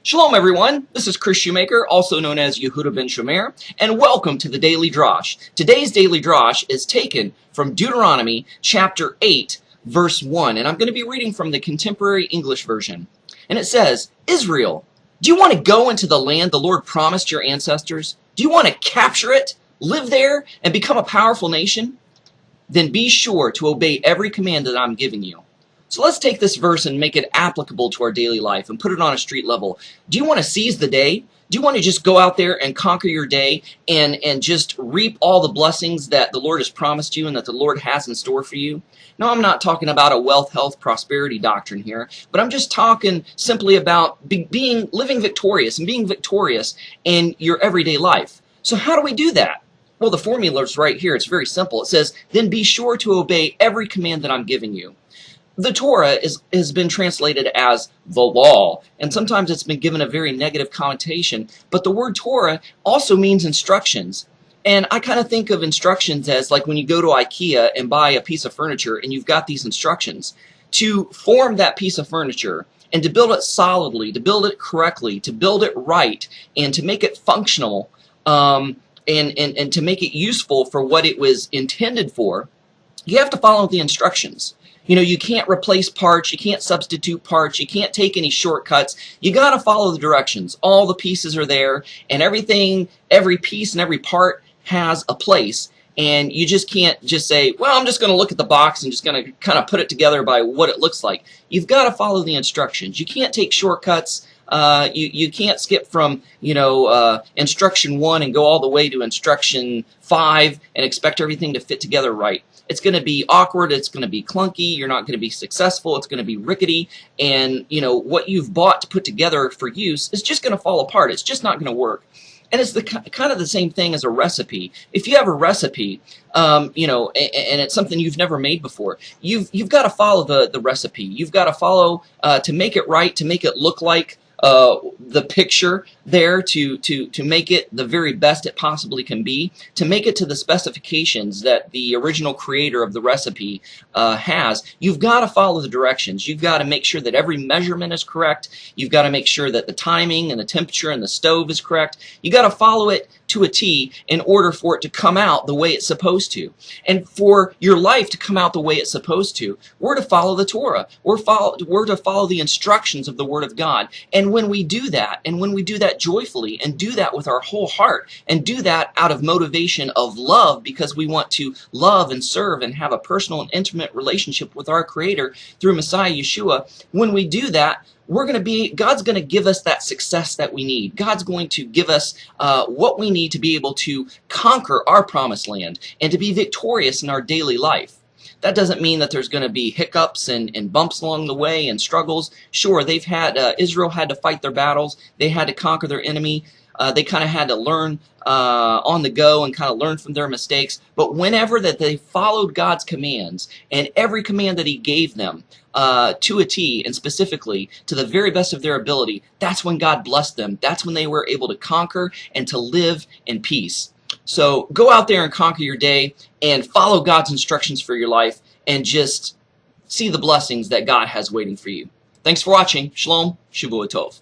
Shalom everyone, this is Chris Shoemaker, also known as Yehuda ben Shomer, and welcome to the Daily Drash. Today's Daily Drash is taken from Deuteronomy chapter 8, verse 1, and I'm going to be reading from the Contemporary English Version. And it says, Israel, do you want to go into the land the Lord promised your ancestors? Do you want to capture it, live there, and become a powerful nation? Then be sure to obey every command that I'm giving you. So let's take this verse and make it applicable to our daily life and put it on a street level. Do you want to seize the day? Do you want to just go out there and conquer your day and just reap all the blessings that the Lord has promised you and that the Lord has in store for you? No, I'm not talking about a wealth, health, prosperity doctrine here, but I'm just talking simply about living victorious and being victorious in your everyday life. So how do we do that? Well, the formula is right here. It's very simple. It says, then be sure to obey every command that I'm giving you. The Torah has been translated as the law, and sometimes it's been given a very negative connotation, but the word Torah also means instructions. And I kind of think of instructions as like when you go to IKEA and buy a piece of furniture and you've got these instructions. To form that piece of furniture and to build it solidly, to build it correctly, to build it right, and to make it functional, and to make it useful for what it was intended for, you have to follow the instructions. You know, you can't replace parts, you can't substitute parts, you can't take any shortcuts. You got to follow the directions. All the pieces are there, and everything, every piece and every part has a place. And you just can't just say, well, I'm just going to look at the box and just going to kind of put it together by what it looks like. You've got to follow the instructions. You can't take shortcuts. You can't skip from, instruction 1 and go all the way to instruction 5 and expect everything to fit together right. It's going to be awkward, it's going to be clunky, you're not going to be successful, it's going to be rickety, and what you've bought to put together for use is just going to fall apart. It's just not going to work. And it's kind of the same thing as a recipe. If you have a recipe, and it's something you've never made before, you've got to follow the recipe. You've got to follow to make it right, to make it look like the picture there, to make it the very best it possibly can be, to make it to the specifications that the original creator of the recipe has. You've got to follow the directions. You've got to make sure that every measurement is correct. You've got to make sure that the timing and the temperature and the stove is correct. You got to follow it to a T in order for it to come out the way it's supposed to. And for your life to come out the way it's supposed to, we're to follow the Torah. We're to follow the instructions of the Word of God. And when we do that, and when we do that joyfully, and do that with our whole heart, and do that out of motivation of love, because we want to love and serve and have a personal and intimate relationship with our Creator through Messiah Yeshua, when we do that, God's going to give us that success that we need. God's going to give us what we need to be able to conquer our promised land and to be victorious in our daily life. That doesn't mean that there's going to be hiccups and bumps along the way and struggles. Sure, Israel had to fight their battles. They had to conquer their enemy. They kind of had to learn on the go and kind of learn from their mistakes. But whenever that they followed God's commands and every command that He gave them to a T, and specifically to the very best of their ability, that's when God blessed them. That's when they were able to conquer and to live in peace. So go out there and conquer your day and follow God's instructions for your life and just see the blessings that God has waiting for you. Thanks for watching. Shalom. Shavua Tov.